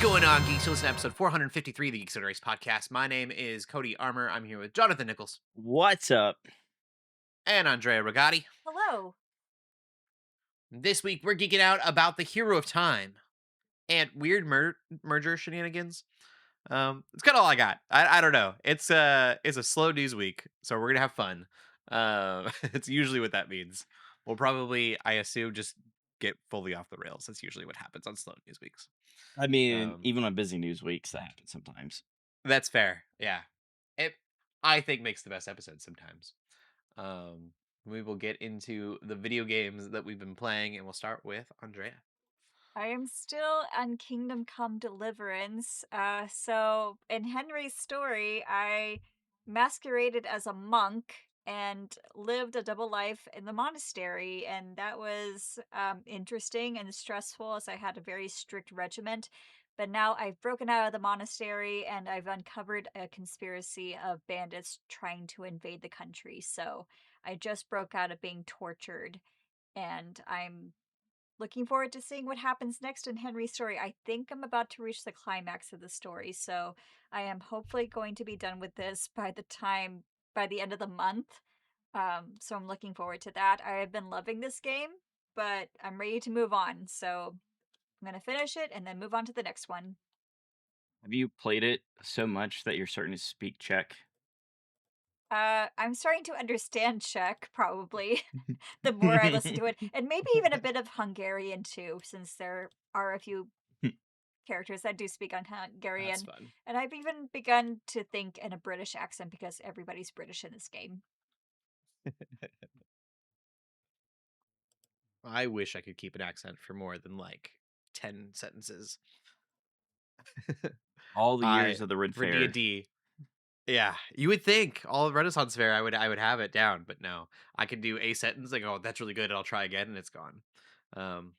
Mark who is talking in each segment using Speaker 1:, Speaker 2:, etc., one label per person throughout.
Speaker 1: going on, Geeks? Listen to episode 453 of the Geeks Under Grace podcast. My name is Cody Armour. I'm here with Jonathan Nichols
Speaker 2: What's up?
Speaker 1: and Andrea Regatti.
Speaker 3: Hello.
Speaker 1: This week, we're geeking out about the Hero of Time and weird merger shenanigans. It's kind of all I got. I don't know. It's a slow news week, so we're gonna have fun. It's usually what that means. We'll probably, I assume, just get fully off the rails. That's usually what happens on slow news weeks.
Speaker 2: I mean,
Speaker 1: Um,
Speaker 2: even on busy news weeks, that happens sometimes.
Speaker 1: That's fair. Yeah. It I think makes the best episode sometimes. Um we will get into the video games that we've been playing and we'll start with Andrea.
Speaker 3: I am still on Kingdom Come Deliverance. So in Henry's story, I masqueraded as a monk and lived a double life in the monastery, and that was interesting and stressful as I had a very strict regiment. But now I've broken out of the monastery and I've uncovered a conspiracy of bandits trying to invade the country. So I just broke out of being tortured, and I'm looking forward to seeing what happens next in Henry's story. I think I'm about to reach the climax of the story, so I am hopefully going to be done with this by the end of the month. So I'm looking forward to that. I have been loving this game, but I'm ready to move on. So I'm gonna finish it and then move on to the next one.
Speaker 2: Have you played it so much that you're starting to speak Czech?
Speaker 3: I'm starting to understand Czech probably the more I listen to it, and maybe even a bit of Hungarian too, since there are a few characters that do speak on
Speaker 1: That's
Speaker 3: Hungarian.
Speaker 1: fun.
Speaker 3: And I've even begun to think in a British accent because everybody's British in this game.
Speaker 1: I wish I could keep an accent for more than like 10 sentences.
Speaker 2: All the
Speaker 1: I
Speaker 2: years of the Red
Speaker 1: For
Speaker 2: Fair.
Speaker 1: D&D. Yeah, you would think all of Renaissance Fair I would have it down, but no. I can do a sentence like, "Oh, that's really good," and I'll try again and it's gone. Um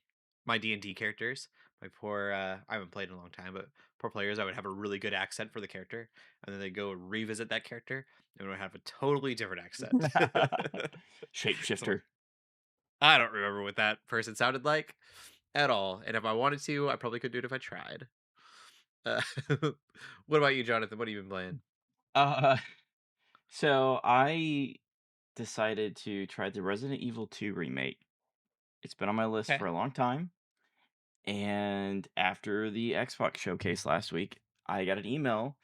Speaker 1: my D&D characters, my poor I haven't played in a long time, but poor players, I would have a really good accent for the character and then they go revisit that character and would have a totally different accent. So I'm like,
Speaker 2: Shapeshifter.
Speaker 1: I don't remember what that person sounded like at all. And if I wanted to, I probably could do it if I tried. Uh, what about you, Jonathan? What have you been playing?
Speaker 2: Uh, so I decided to try the Resident Evil 2 remake. It's been on my list
Speaker 1: Okay.
Speaker 2: for a long time, and after the Xbox showcase last week, I got an email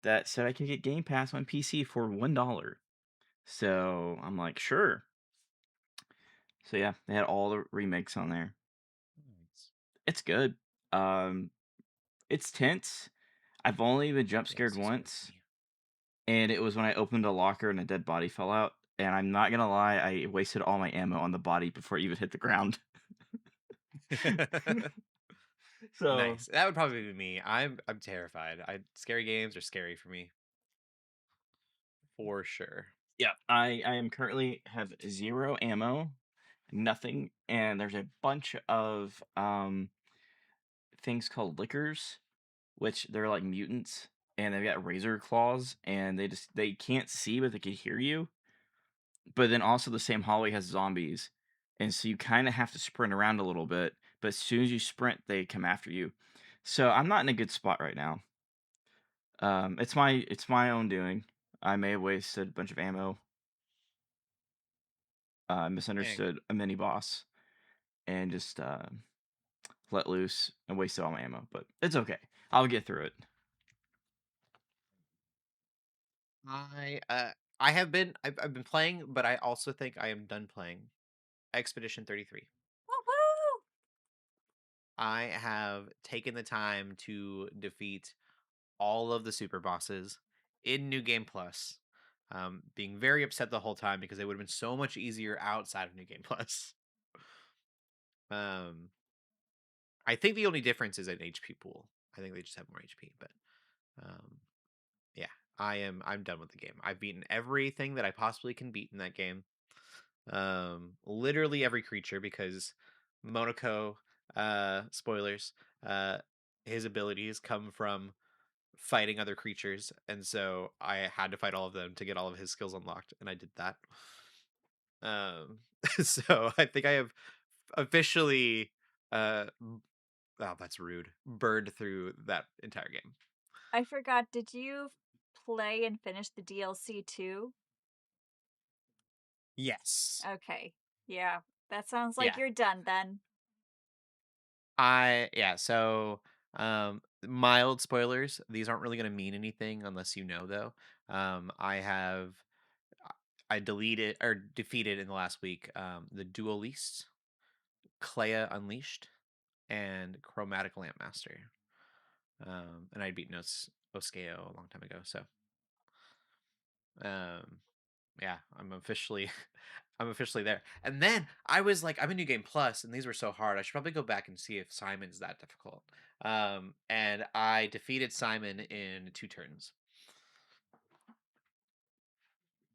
Speaker 2: that said I could get Game Pass on PC for $1. So I'm like, sure. So yeah, they had all the remakes on there.
Speaker 1: Nice.
Speaker 2: It's good. Um, it's tense. I've only been jump
Speaker 1: Yeah,
Speaker 2: scared
Speaker 1: so scary for
Speaker 2: once, and it was when I opened a locker and a dead body fell out. And I'm not gonna lie, I wasted all my ammo on the body before it even hit the ground.
Speaker 1: me.
Speaker 2: So
Speaker 1: Nice. That would probably be me. I'm terrified. Scary games are scary for me for sure.
Speaker 2: yeah, I am currently have zero ammo, nothing, and there's a bunch of things called lickers, which they're like mutants, and they've got razor claws, and they can't see, but they can hear you. But then also the same hallway has zombies, and so you kind of have to sprint around a little bit. But as soon as you sprint, they come after you. So I'm not in a good spot right now. It's my own doing. I may have wasted a bunch of ammo.
Speaker 1: Dang.
Speaker 2: Misunderstood a mini boss, and just let loose and wasted all my ammo. But it's okay. I'll get through it.
Speaker 1: I've been playing, but I also think I am done playing Expedition 33.
Speaker 3: Woohoo!
Speaker 1: I have taken the time to defeat all of the super bosses in New Game Plus. Being very upset the whole time because it would have been so much easier outside of New Game Plus. Um, I think the only difference is an HP pool. I think they just have more HP, but um, yeah, I'm done with the game. I've beaten everything that I possibly can beat in that game. Literally every creature because Monaco, spoilers, uh, his abilities come from fighting other creatures, and so I had to fight all of them to get all of his skills unlocked, and I did that. Um, so I think I have officially uh Oh, that's rude. Burned through that entire game.
Speaker 3: I forgot, did you play and finish the DLC too?
Speaker 1: Yes.
Speaker 3: Okay. Yeah. That sounds like
Speaker 1: Yeah.
Speaker 3: you're done then.
Speaker 1: So mild spoilers. These aren't really gonna mean anything unless you know though. I deleted or defeated in the last week the Duelist, Clea Unleashed, and Chromatic Lampmaster. And I'd beaten Oskeo a long time ago, so um yeah, I'm officially I'm officially there. And then I was like, I'm a new game plus, and these were so hard. I should probably go back and see if Simon's that difficult. And I defeated Simon in 2 turns.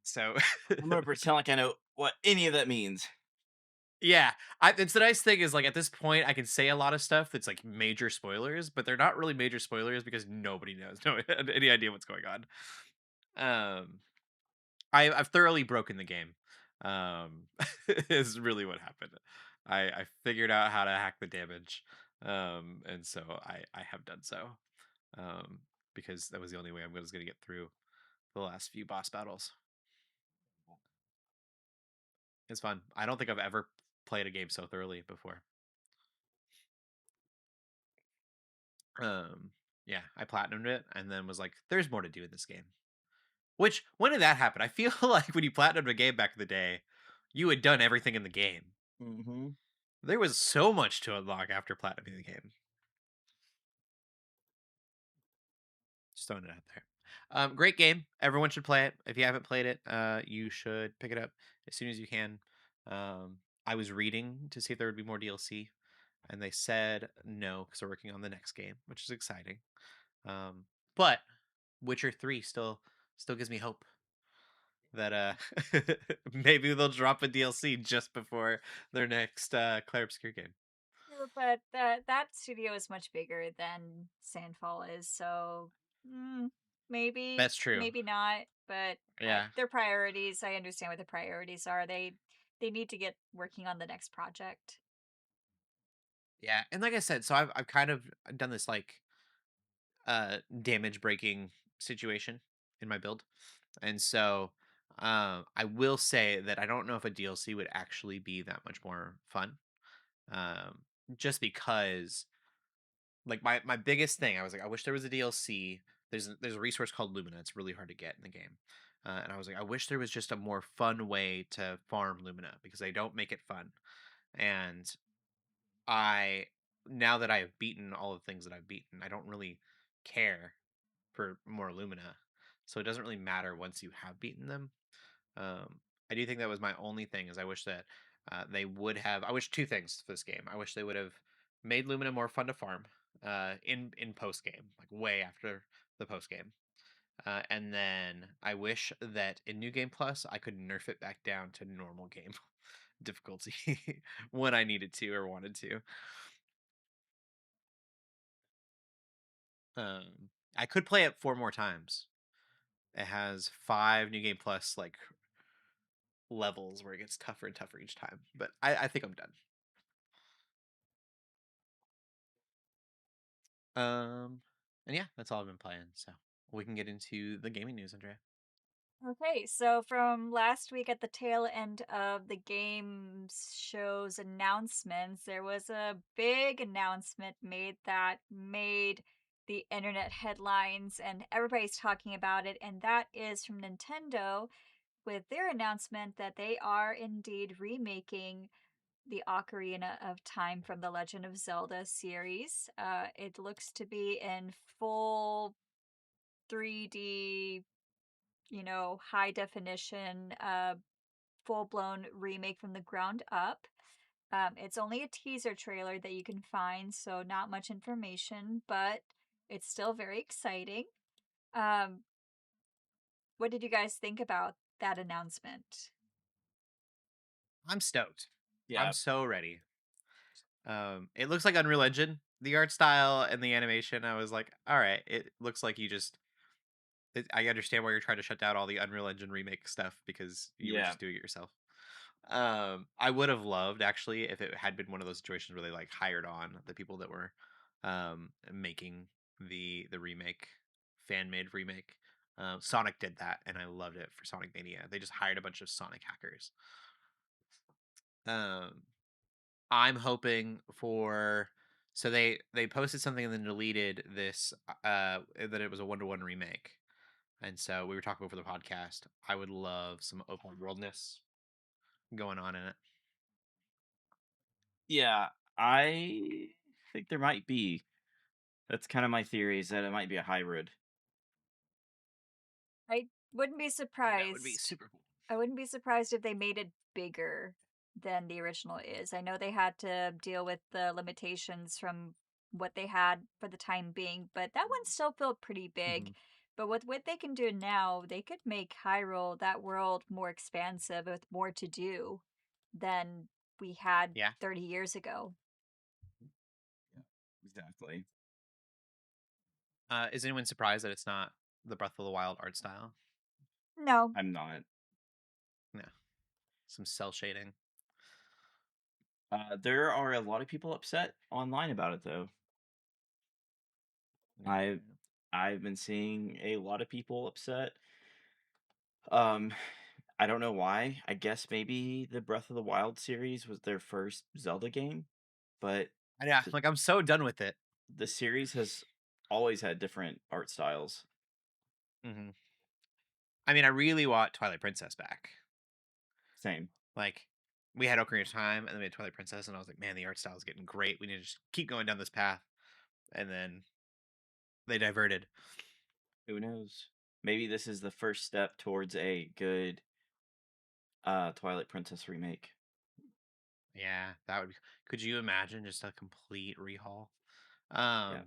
Speaker 1: So
Speaker 2: I'm gonna pretend like I know what any of that means.
Speaker 1: yeah, it's the nice thing is like at this point I can say a lot of stuff that's like major spoilers, but they're not really major spoilers because nobody knows no any idea what's going on. Um, I've thoroughly broken the game. Um, is really what happened. I figured out how to hack the damage, and so I have done so. Um, because that was the only way I was going to get through the last few boss battles. It's fun. I don't think I've ever played a game so thoroughly before. Um, yeah, I platinumed it and then was like, "There's more to do in this game." Which when did that happen? I feel like when you platinumed a game back in the day, you had done everything in the game.
Speaker 2: Mm-hmm.
Speaker 1: There was so much to unlock after platinuming the game. Just throwing it out there. Great game. Everyone should play it. If you haven't played it, you should pick it up as soon as you can. I was reading to see if there would be more DLC, and they said no because they're working on the next game, which is exciting. But Witcher 3 still gives me hope that maybe they'll drop a DLC just before their next Clair Obscur game.
Speaker 3: But that studio is much bigger than Sandfall is, so mm, maybe,
Speaker 1: That's true.
Speaker 3: maybe not. But
Speaker 1: Yeah.
Speaker 3: their priorities, I understand what the priorities are. They need to get working on the next project.
Speaker 1: Yeah. And like I said, so I've kind of done this like damage breaking situation in my build. And so I will say that I don't know if a DLC would actually be that much more fun. Um, just because like my biggest thing, I was like, I wish there was a DLC. There's a resource called Lumina. It's really hard to get in the game. And I was like, I wish there was just a more fun way to farm Lumina because they don't make it fun. And I now that I have beaten all the things that I've beaten, I don't really care for more Lumina. So it doesn't really matter once you have beaten them. I do think that was my only thing is I wish that they would have. I wish two things for this game. I wish they would have made Lumina more fun to farm in post game, like way after the post game. And then I wish that in New Game Plus I could nerf it back down to normal game difficulty when I needed to or wanted to. I could play it 4 more times. It has 5 New Game Plus like levels where it gets tougher and tougher each time. But I think I'm done. Um, and yeah, that's all I've been playing. So we can get into the gaming news, Andrea.
Speaker 3: Okay, so from last week at the tail end of the games show's announcements, there was a big announcement made that made the internet headlines and everybody's talking about it, and that is from Nintendo with their announcement that they are indeed remaking the Ocarina of Time from the Legend of Zelda series. It looks to be in full 3D, high definition, full blown remake from the ground up. It's only a teaser trailer that you can find, so not much information, but it's still very exciting. Um, what did you guys think about that announcement?
Speaker 1: I'm stoked. I'm
Speaker 2: Yeah,
Speaker 1: so ready. It looks like Unreal Engine. The art style and the animation, I was like, all right, it looks like you just. I understand why you're trying to shut down all the Unreal Engine remake stuff because you were
Speaker 2: yeah.
Speaker 1: just doing it yourself. I would have loved actually if it had been one of those situations where they like hired on the people that were making the remake, fan made remake. Sonic did that, and I loved it for Sonic Mania. They just hired a bunch of Sonic hackers. Um, I'm hoping for so they posted something and then deleted this that it was a 1-to-1 remake. And so we were talking over the podcast. I would love some open worldness going on in it.
Speaker 2: Yeah, I think there might be. That's kind of my theory, is that it might be a hybrid.
Speaker 3: I wouldn't be
Speaker 1: That would be
Speaker 3: surprised.
Speaker 1: super cool.
Speaker 3: I wouldn't be surprised if they made it bigger than the original is. I know they had to deal with the limitations from what they had for the time being, but that one still felt pretty big.
Speaker 1: Hmm.
Speaker 3: But with what they can do now, they could make Hyrule, that world, more expansive with more to do than we had
Speaker 1: Yeah.
Speaker 3: 30 years ago.
Speaker 2: Yeah, exactly.
Speaker 1: Is anyone surprised that it's not the Breath of the Wild art style?
Speaker 3: No,
Speaker 2: I'm not.
Speaker 1: No. Some cell shading.
Speaker 2: There are a lot of people upset online about it, though.
Speaker 1: Yeah.
Speaker 2: I I've been seeing a lot of people upset. Um, I don't know why. I guess maybe the Breath of the Wild series was their first Zelda game, but
Speaker 1: Yeah.
Speaker 2: the,
Speaker 1: Like I'm so done with it.
Speaker 2: the series has always had different art styles.
Speaker 1: Hmm. I mean, I really want Twilight Princess back.
Speaker 2: Same.
Speaker 1: Like we had Ocarina of Time, and then we had Twilight Princess, and I was like, man, the art style is getting great. We need to just keep going down this path. And then they diverted.
Speaker 2: Who knows? Maybe this is the first step towards a good Twilight Princess remake.
Speaker 1: Yeah, that would be. Could you imagine just a complete rehaul?
Speaker 2: Yeah.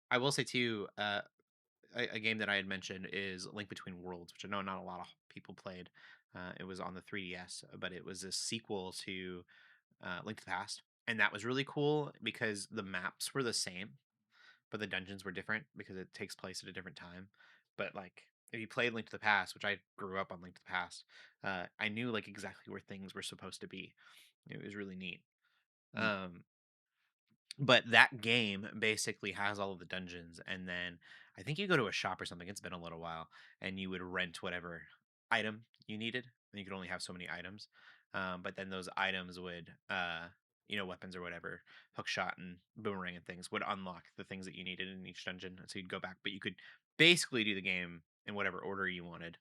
Speaker 1: I will say too, a game that I had mentioned is Link Between Worlds, which I know not a lot of people played. It was on the 3DS, but it was a sequel to Link to the Past, and that was really cool because the maps were the same, but the dungeons were different because it takes place at a different time. But like, if you played Link to the Past, which I grew up on Link to the Past, I knew like exactly where things were supposed to be. It was really neat.
Speaker 2: Mm.
Speaker 1: Um, but that game basically has all of the dungeons, and then I think you go to a shop or something. It's been a little while, and you would rent whatever item you needed, and you could only have so many items. But then those items would, weapons or whatever, hook shot and boomerang and things would unlock the things that you needed in each dungeon. And so you'd go back, but you could basically do the game in whatever order you wanted.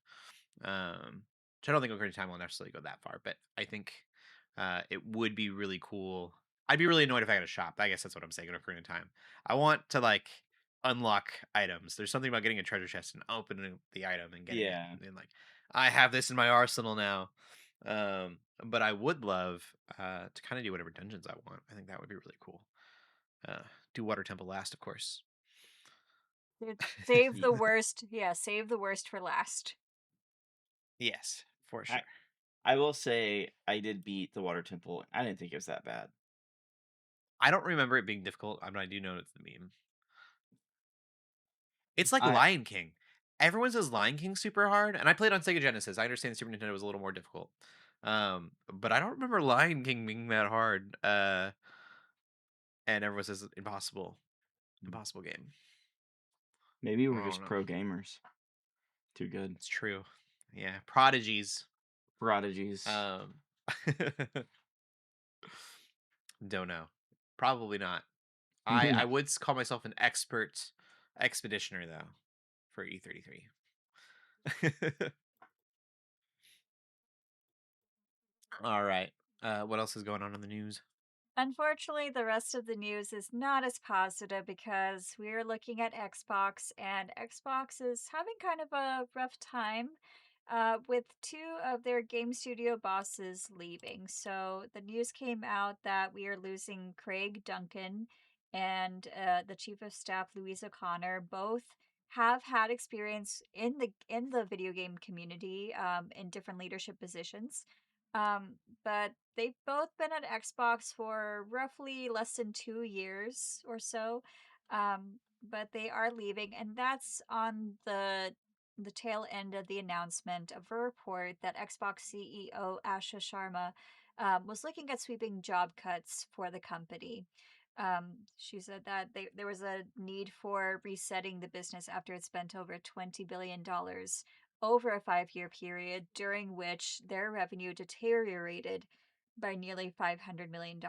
Speaker 1: Which I don't think Ocarina of Time will necessarily go that far, but I think it would be really cool. I'd be really annoyed if I got a shop. I guess that's what I'm saying in Ocarina of Time. I want to like unlock items. There's something about getting a treasure chest and opening the item and getting it,
Speaker 2: Yeah.
Speaker 1: and like I have this in my arsenal now. But I would love to kind of do whatever dungeons I want. I think that would be really cool. Uh, do Water Temple last, of course.
Speaker 3: save the worst. Yeah, save the worst for last.
Speaker 1: Yes, for
Speaker 2: I
Speaker 1: sure.
Speaker 2: I will say I did beat the Water Temple. I didn't think it was that bad.
Speaker 1: I don't remember it being difficult. I do know it's the meme. It's like
Speaker 2: I
Speaker 1: Lion King. Everyone says Lion King's super hard, and I played on Sega Genesis. I understand the Super Nintendo was a little more difficult. But I don't remember Lion King being that hard. And everyone says impossible. Impossible game.
Speaker 2: Maybe
Speaker 1: I
Speaker 2: we're
Speaker 1: don't
Speaker 2: just
Speaker 1: know.
Speaker 2: pro gamers. Too good.
Speaker 1: It's true. Yeah. Prodigies.
Speaker 2: Prodigies.
Speaker 1: Um don't know. Probably not. I
Speaker 2: No.
Speaker 1: would call myself an expert expeditioner though for E33. All right. What else is going on in the news?
Speaker 3: Unfortunately, the rest of the news is not as positive because we're looking at Xbox, and Xbox is having kind of a rough time with two of their game studio bosses leaving. So the news came out that we are losing Craig Duncan and the chief of staff Louise O'Connor. Both have had experience in the video game community in different leadership positions. But they've both been at Xbox for roughly less than 2 years or so. But they are leaving, and that's on the tail end of the announcement of a report that Xbox CEO Asha Sharma was looking at sweeping job cuts for the company. She said that there was a need for resetting the business after it spent over $20 billion over a 5-year period, during which their revenue deteriorated by nearly $500 million.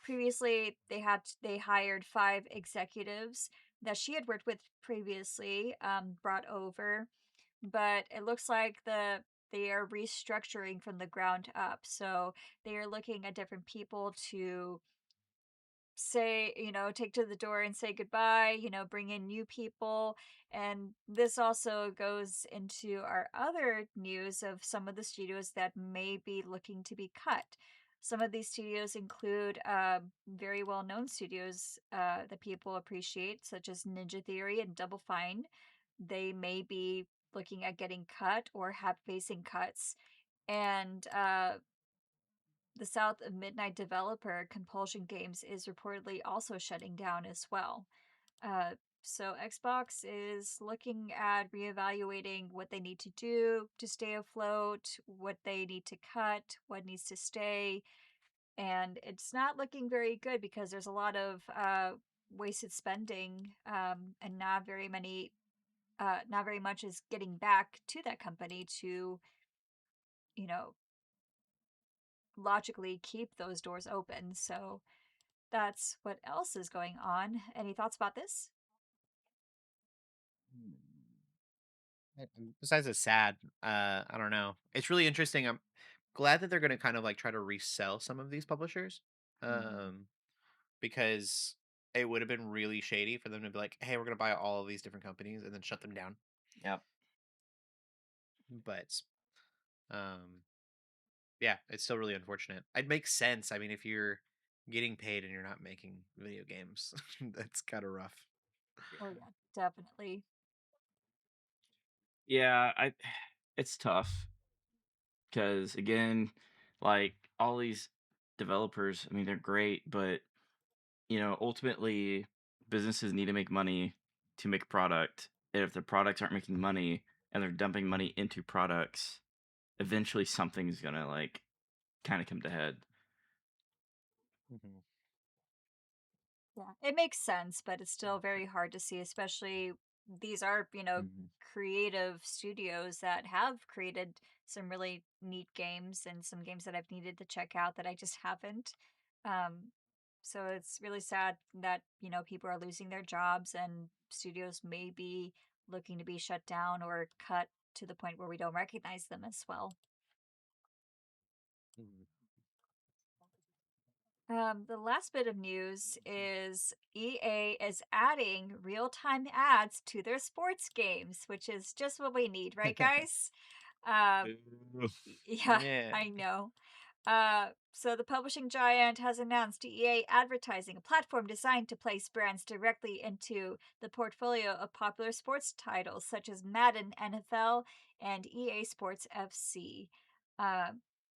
Speaker 3: Previously, they hired 5 executives that she had worked with previously, brought over, but it looks like they are restructuring from the ground up. So they are looking at different people to say, take to the door and say goodbye, bring in new people. And this also goes into our other news of some of the studios that may be looking to be cut. Some of these studios include very well known studios that people appreciate, such as Ninja Theory and Double Fine. They may be looking at getting cut or have facing cuts. And the South of Midnight developer Compulsion Games is reportedly also shutting down as well. Uh, so Xbox is looking at reevaluating what they need to do to stay afloat, what they need to cut, what needs to stay, and it's not looking very good because there's a lot of wasted spending, and not very much is getting back to that company to, you know, logically keep those doors open. So that's what else is going on. Any thoughts about this?
Speaker 1: Besides it's sad, I don't know. It's really interesting. I'm glad that they're gonna kind of like try to resell some of these publishers.
Speaker 3: Mhm.
Speaker 1: Um, because it would have been really shady for them to be like, "Hey, we're gonna buy all of these different companies and then shut them down."
Speaker 2: Yep.
Speaker 1: But um, yeah, it's still really unfortunate. It makes sense. I mean, if you're getting paid and you're not making video games, that's kind of rough.
Speaker 3: Oh yeah, definitely.
Speaker 2: Yeah, I it's tough because again, like all these developers, I mean, they're great, but ultimately businesses need to make money to make a product. And if the products aren't making money and they're dumping money into products, eventually something's gonna like kind of come to head.
Speaker 1: Mhm.
Speaker 3: Yeah, it makes sense, but it's still very hard to see, especially these are,
Speaker 1: Mhm.
Speaker 3: creative studios that have created some really neat games and some games that I've needed to check out that I just haven't. Um, so it's really sad that, people are losing their jobs and studios may be looking to be shut down or cut to the point where we don't recognize them as well.
Speaker 1: Mhm.
Speaker 3: The last bit of news is EA is adding real time ads to their sports games, which is just what we need, right, guys? Uh,
Speaker 2: Boo.
Speaker 3: yeah,
Speaker 1: Yeah.
Speaker 3: I know. So the publishing giant has announced EA Advertising, a platform designed to place brands directly into the portfolio of popular sports titles such as Madden NFL and EA Sports FC. Uh,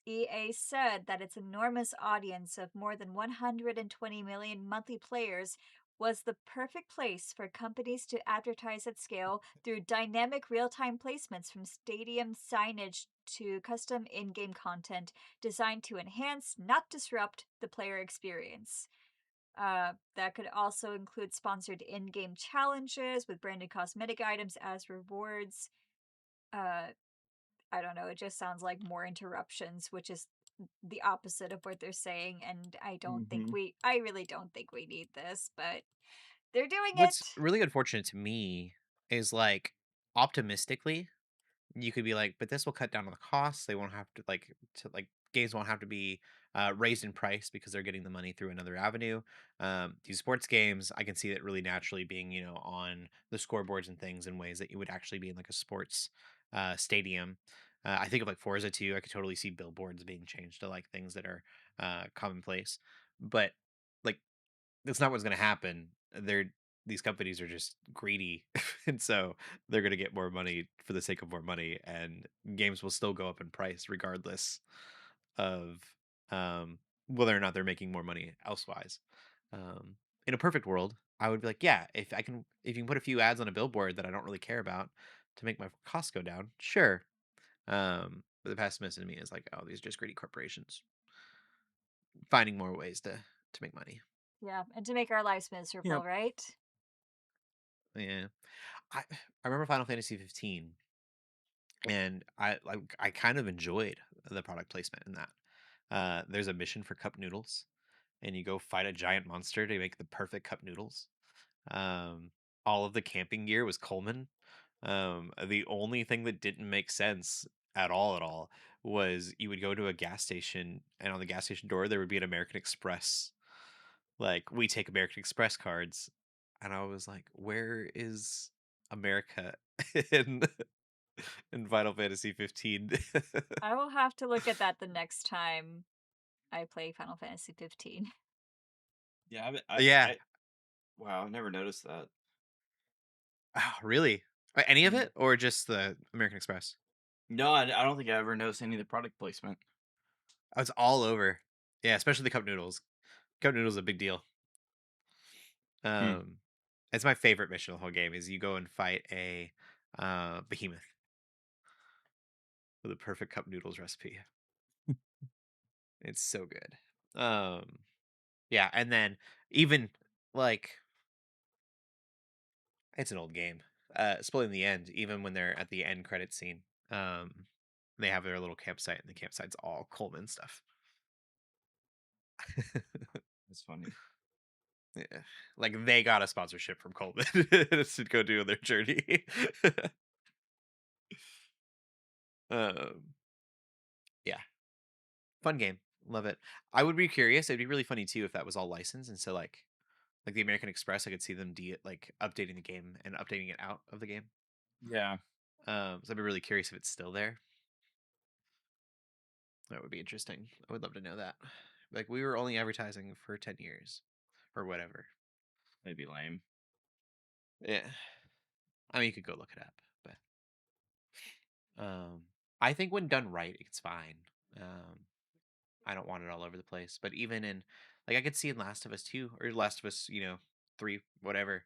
Speaker 3: EA said that its enormous audience of more than 120 million monthly players was the perfect place for companies to advertise at scale through dynamic real time placements from stadium signage to custom in game content designed to enhance, not disrupt, the player experience. That could also include sponsored in game challenges with branded cosmetic items as rewards. Uh, I don't know, it just sounds like more interruptions, which is the opposite of what they're saying. And
Speaker 2: Hmm.
Speaker 3: I really don't think we need this, but they're doing
Speaker 1: What's
Speaker 3: it.
Speaker 1: really unfortunate to me is like optimistically, you could be like, but this will cut down on the costs. They won't have to games won't have to be raised in price because they're getting the money through another avenue. These sports games, I can see that really naturally being, on the scoreboards and things in ways that you would actually be in like a sports stadium. I think of like Forza 2. I could totally see billboards being changed to like things that are commonplace. But like that's not what's going to happen. These companies are just greedy, and so they're going to get more money for the sake of more money, and games will still go up in price regardless of whether or not they're making more money elsewise. Um, in a perfect world, I would be like, yeah, if you can put a few ads on a billboard that I don't really care about to make my costs go down, sure. But the pessimist in me is like, oh, these are just greedy corporations finding more ways to to make money.
Speaker 3: Yeah, and to make our lives
Speaker 2: Yep.
Speaker 3: miserable, right?
Speaker 1: Yeah. I remember Final Fantasy 15, and I kind of enjoyed the product placement in that. There's a mission for cup noodles, and you go fight a giant monster to make the perfect cup noodles. Um, all of the camping gear was Coleman. The only thing that didn't make sense at all was you would go to a gas station, and on the gas station door there would be an American Express. Like, we take American Express cards, and I was like, where is America in in Final Fantasy 15?
Speaker 3: I will have to look at that the next time I play Final Fantasy 15.
Speaker 2: Yeah,
Speaker 1: Yeah.
Speaker 2: wow, I never noticed that.
Speaker 1: Oh, really? Any of
Speaker 2: Mm.
Speaker 1: it, or just the American Express?
Speaker 2: No, I don't think I ever noticed any of the product placement.
Speaker 1: Oh, it's all over. Yeah, especially the cup noodles. Cup noodles is a big deal.
Speaker 2: Hmm.
Speaker 1: Um, it's my favorite mission of the whole game. Is you go and fight a behemoth with a perfect cup noodles recipe. It's so good. Yeah, and then even like it's an old game. Spoiling the end, even when they're at the end credit scene, um, they have their little campsite, and the campsite's all Coleman stuff.
Speaker 2: That's funny.
Speaker 1: Yeah, like they got a sponsorship from Coleman to go do their journey. um, yeah, fun game, love it. I would be curious. It'd be really funny too if that was all licensed, and so like the American Express, I could see them like updating the game and updating it out of the game.
Speaker 2: Yeah,
Speaker 1: So I'd be really curious if it's still there. That would be interesting. I would love to know that. Like, we were only advertising for 10 years or whatever.
Speaker 2: that'd be lame.
Speaker 1: Yeah. I mean, you could go look it up, but I think when done right, it's fine. Um, I don't want it all over the place, but even in like I could see in Last of Us 2 or Last of Us, 3, whatever,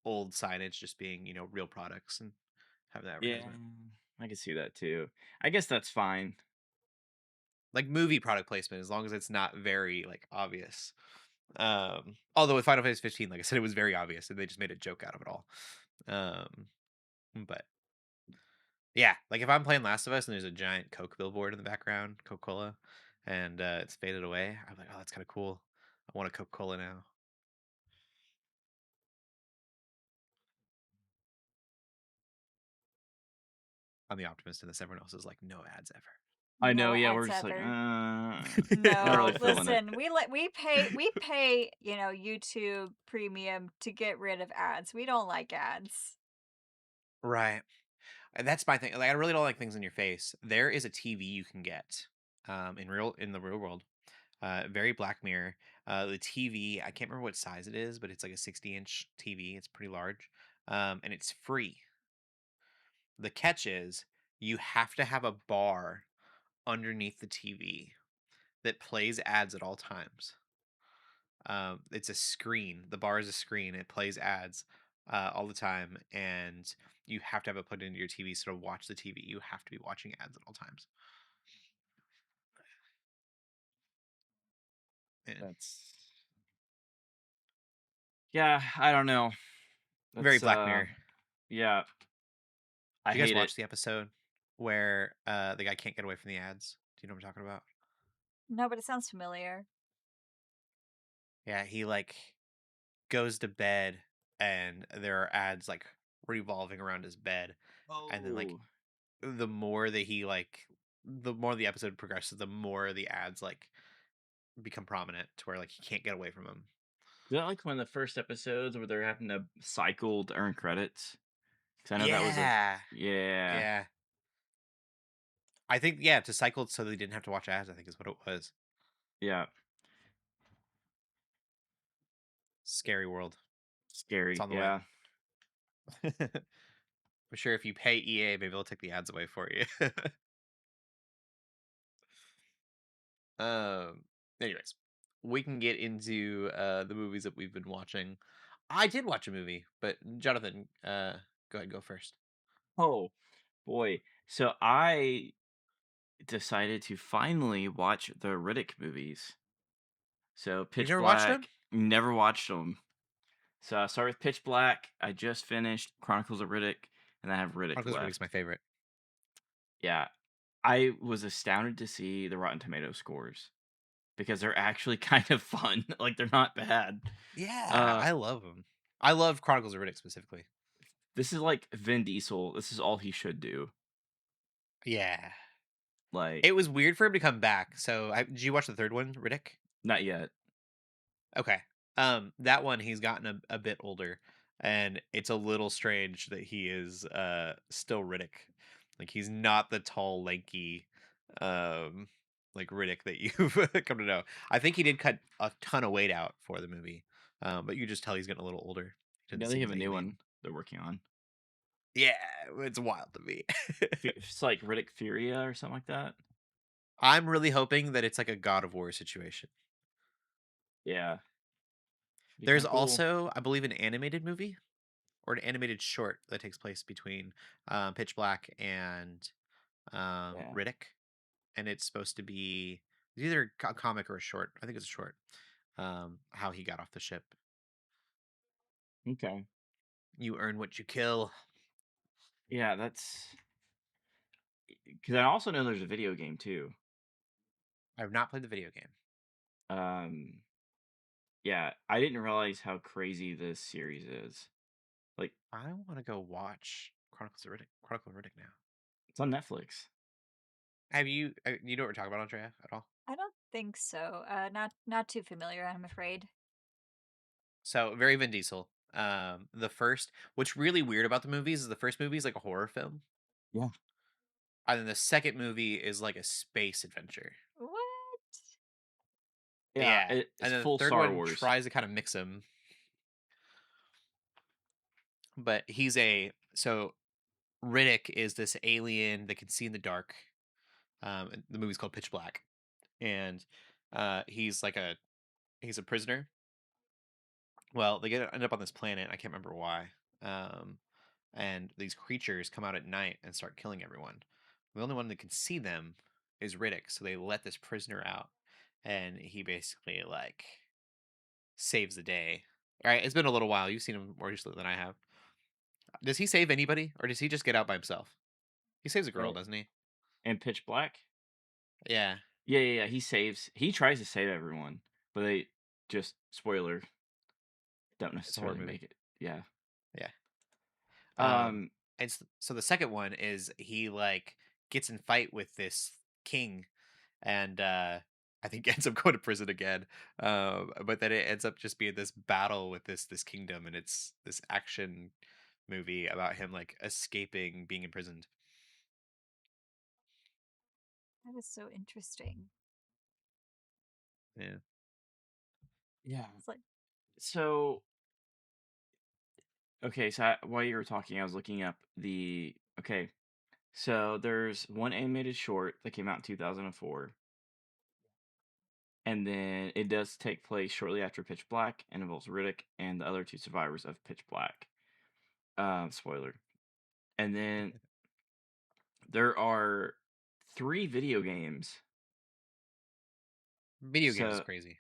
Speaker 1: old signage just being, real products and having the
Speaker 2: Yeah,
Speaker 1: advertisement.
Speaker 2: I can see that too. I guess that's fine.
Speaker 1: Like movie product placement as long as it's not very like obvious. Although with Final Fantasy 15, like I said, it was very obvious and they just made a joke out of it all. Um, but yeah, like if I'm playing Last of Us and there's a giant Coke billboard in the background, Coca-Cola, and it's faded away, I'm like, oh, that's kind of cool. I want a Coca-Cola now. I'm the optimist, and this everyone else is like, no ads ever.
Speaker 2: I know.
Speaker 3: No
Speaker 2: Yeah, we're
Speaker 3: ads
Speaker 2: just like,
Speaker 3: ever.
Speaker 2: not really
Speaker 3: No,
Speaker 2: feeling it.
Speaker 3: listen, we pay, YouTube premium to get rid of ads. We don't like ads.
Speaker 1: Right. And that's my thing. Like, I really don't like things in your face. There is a TV you can get, in the real world. Very Black Mirror. The TV, I can't remember what size it is, but it's like a 60-inch TV. It's pretty large, and it's free. The catch is you have to have a bar underneath the TV that plays ads at all times. It's a screen. The bar is a screen. It plays ads all the time, and you have to have it put into your TV. So to watch the TV, you have to be watching ads at all times. Yeah.
Speaker 2: That's yeah. I don't know.
Speaker 1: Very
Speaker 2: That's
Speaker 1: Black Mirror.
Speaker 2: yeah. I
Speaker 1: Do you guys
Speaker 2: hate it.
Speaker 1: watch the episode where the guy can't get away from the ads? Do you know what I'm talking about?
Speaker 3: No, but it sounds familiar.
Speaker 1: Yeah, he like goes to bed and there are ads like revolving around his bed, and then like
Speaker 2: Oh,
Speaker 1: the more that he like the more the episode progresses, the more the ads like become prominent to where like he can't get away from them.
Speaker 2: is that like one of the first episodes where they're having to cycle to earn credits? Because I know that was a
Speaker 1: Yeah.
Speaker 2: yeah,
Speaker 1: Yeah. I think yeah, to cycle so they didn't have to watch ads, I think is what it was.
Speaker 2: yeah,
Speaker 1: Scary world. It's
Speaker 2: scary.
Speaker 1: on the way.
Speaker 2: Yeah,
Speaker 1: I'm sure if you pay EA, maybe they'll take the ads away for you. Um, anyways, we can get into the movies that we've been watching. I did watch a movie, but Jonathan, go ahead, go first.
Speaker 2: oh boy. So I decided to finally watch the Riddick movies. So
Speaker 1: You've
Speaker 2: Pitch
Speaker 1: never watched them?
Speaker 2: Black, never watched them. So I started with Pitch Black. I just finished Chronicles of Riddick, and I have Riddick
Speaker 1: Chronicles of Riddick's my
Speaker 2: left.
Speaker 1: favorite.
Speaker 2: Yeah, I was astounded to see the Rotten Tomato scores because they're actually kind of fun. Like they're not bad.
Speaker 1: Yeah,
Speaker 2: Uh,
Speaker 1: I love them. I love Chronicles of Riddick specifically.
Speaker 2: this is like Vin Diesel. This is all he should do.
Speaker 1: Yeah.
Speaker 2: Like,
Speaker 1: It was weird for him to come back. So, did you watch the third one, Riddick?
Speaker 2: not yet.
Speaker 1: Okay. That one he's gotten a bit older, and it's a little strange that he is still Riddick. Like he's not the tall, lanky, um, like Riddick that you've come to know. I think he did cut a ton of weight out for the movie, but you just tell he's getting a little older. He
Speaker 2: Yeah,
Speaker 1: doesn't
Speaker 2: they
Speaker 1: seem
Speaker 2: have
Speaker 1: as
Speaker 2: a new
Speaker 1: alien.
Speaker 2: one they're working on.
Speaker 1: Yeah, it's wild to me.
Speaker 2: It's like Riddick Furia or something like that.
Speaker 1: I'm really hoping that it's like a God of War situation.
Speaker 2: Yeah, be kind
Speaker 1: There's
Speaker 2: of cool.
Speaker 1: also, I believe, an animated movie or an animated short that takes place between Pitch Black and
Speaker 2: Yeah.
Speaker 1: Riddick, and it's supposed to be it's either a comic or a short. I think it's a short. How he got off the ship.
Speaker 2: Okay.
Speaker 1: You earn what you kill.
Speaker 2: Yeah, that's because I also know there's a video game too.
Speaker 1: I have not played the video game.
Speaker 2: Um, yeah, I didn't realize how crazy this series is. Like,
Speaker 1: I want to go watch Chronicles of Riddick. Chronicle of Riddick now.
Speaker 2: it's on Netflix.
Speaker 1: Have you? You know what we're talking about, Andrea? At all?
Speaker 3: I don't think so. Not too familiar, I'm afraid.
Speaker 1: So very Vin Diesel. The first, what's really weird about the movies is the first movie is like a horror film,
Speaker 2: Yeah.
Speaker 1: and then the second movie is like a space adventure.
Speaker 3: What?
Speaker 2: Yeah,
Speaker 1: Yeah,
Speaker 2: it's
Speaker 1: and then the
Speaker 2: full
Speaker 1: third
Speaker 2: Star
Speaker 1: one
Speaker 2: Wars.
Speaker 1: tries to kind of mix them, but he's a so Riddick is this alien that can see in the dark. And the movie's called Pitch Black, and he's like he's a prisoner. Well, they end up on this planet. I can't remember why. Um, and these creatures come out at night and start killing everyone. The only one that can see them is Riddick, so they let this prisoner out, and he basically like saves the day. All right, it's been a little while. You've seen him more recently than I have. Does he save anybody, or does he just get out by himself? He saves a girl,
Speaker 2: Uh,
Speaker 1: doesn't he?
Speaker 2: and Pitch Black.
Speaker 1: Yeah,
Speaker 2: Yeah, yeah, yeah. He tries to save everyone, but they just spoiler don't
Speaker 1: it's a horror
Speaker 2: necessarily
Speaker 1: movie.
Speaker 2: make it. Yeah.
Speaker 1: Yeah.
Speaker 2: Um.
Speaker 1: And so the second one is he like gets in fight with this king, and I think ends up going to prison again. But then it ends up just being this battle with this kingdom, and it's this action movie about him like escaping being imprisoned.
Speaker 3: That is so interesting.
Speaker 1: Yeah.
Speaker 2: Yeah.
Speaker 3: It's like,
Speaker 2: So okay, so while you were talking, I was looking up the okay. So there's one animated short that came out in 2004, and then it does take place shortly after Pitch Black and involves Riddick and the other two survivors of Pitch Black. Spoiler. And then there are three video games.
Speaker 1: Video games is
Speaker 2: So,
Speaker 1: crazy.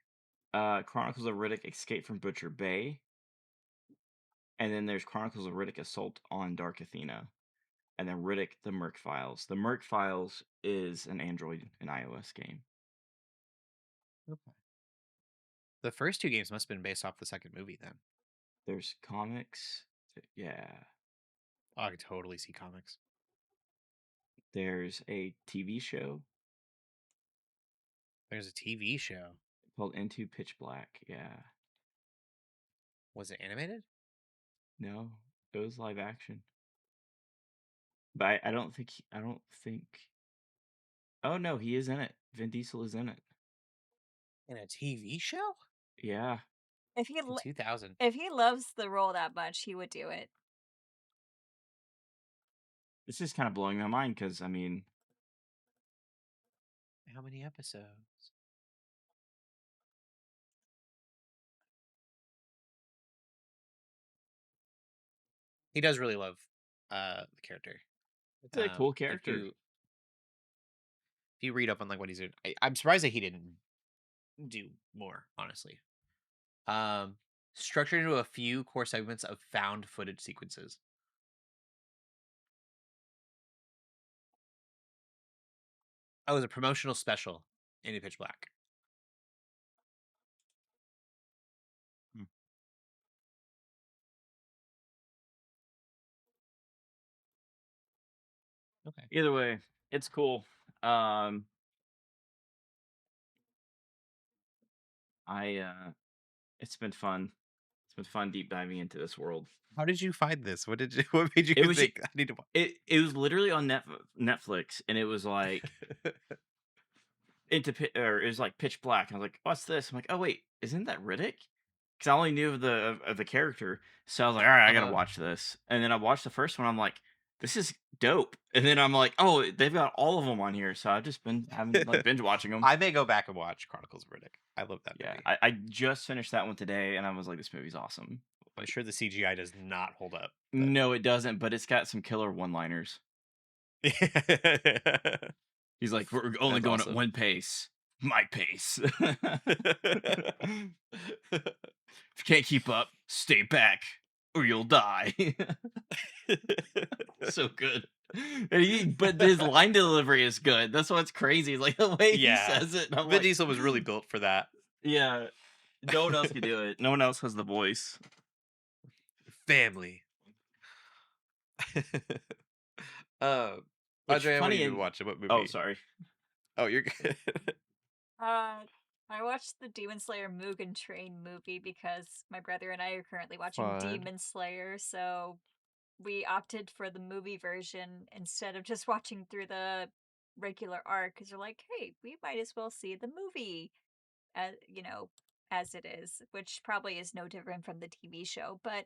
Speaker 2: Chronicles of Riddick Escape from Butcher Bay, and then there's Chronicles of Riddick Assault on Dark Athena, and then Riddick the Merc Files. The Merc Files is an Android and iOS game.
Speaker 1: Okay. The first two games must have been based off the second movie then.
Speaker 2: There's comics. Yeah.
Speaker 1: Oh, I could totally see comics.
Speaker 2: There's a TV show
Speaker 1: There's a TV show.
Speaker 2: called Into Pitch Black. Yeah.
Speaker 1: Was it animated?
Speaker 2: No, it was live action. But I don't think I don't think. Oh no, he is in it. Vin Diesel is in it.
Speaker 1: In a TV show?
Speaker 2: Yeah.
Speaker 3: if he
Speaker 1: In
Speaker 3: lo-
Speaker 1: 2000.
Speaker 3: if he loves the role that much, he would do it.
Speaker 2: This is kind of blowing my mind because I mean,
Speaker 1: How many episodes? He does really love the character.
Speaker 2: it's a cool
Speaker 1: If
Speaker 2: character.
Speaker 1: you read up on like what he's doing, I'm surprised that he didn't. do more, honestly. Um, Structured into a few core segments of found footage sequences. Oh, it was a promotional special in Pitch Black.
Speaker 2: Hmm.
Speaker 1: Okay.
Speaker 2: Either way, it's cool. Um, it's been fun. It's been fun deep diving into this world.
Speaker 1: How did you find this? What did you? What made you
Speaker 2: It was ju-
Speaker 1: think I need to watch?
Speaker 2: it was literally on Netflix, and it was like or it was like pitch black. And I was like, "What's this?" I'm like, "Oh wait, isn't that Riddick?" Because I only knew of the character, so I was like, "All right, I gotta
Speaker 1: Uh-huh.
Speaker 2: watch this." And then I watched the first one. I'm like, "This is dope." And then I'm like, "Oh, they've got all of them on here." So I've just been having like binge watching them.
Speaker 1: I may go back and watch Chronicles of Riddick. I love that
Speaker 2: Yeah,
Speaker 1: movie.
Speaker 2: I just finished that one today, and I was like, "This movie's awesome."
Speaker 1: I'm
Speaker 2: Like,
Speaker 1: sure the CGI does not hold up, but
Speaker 2: no, it doesn't, but it's got some killer one-liners. He's like, "We're only
Speaker 1: that's
Speaker 2: going at
Speaker 1: awesome.
Speaker 2: one pace, my pace. If you can't keep up, stay back or you'll die." So good. But his line delivery is good. That's what's crazy. Like the way he
Speaker 1: Yeah,
Speaker 2: says it, and I'm
Speaker 1: Vin
Speaker 2: like,
Speaker 1: Diesel was really built for that.
Speaker 2: yeah, no one else can do it. No one else has the voice.
Speaker 1: Family. uh,
Speaker 2: Which
Speaker 1: Andrea, what have
Speaker 2: funny
Speaker 1: you been
Speaker 2: and
Speaker 1: watching? What
Speaker 2: oh,
Speaker 1: movie?
Speaker 2: sorry.
Speaker 1: Oh, you're good.
Speaker 3: Uh, I watched the Demon Slayer Mugen Train movie because my brother and I are currently watching
Speaker 1: Fun.
Speaker 3: Demon Slayer, so we opted for the movie version instead of just watching through the regular arc because you're like, hey, we might as well see the movie as as it is, which probably is no different from the TV show, but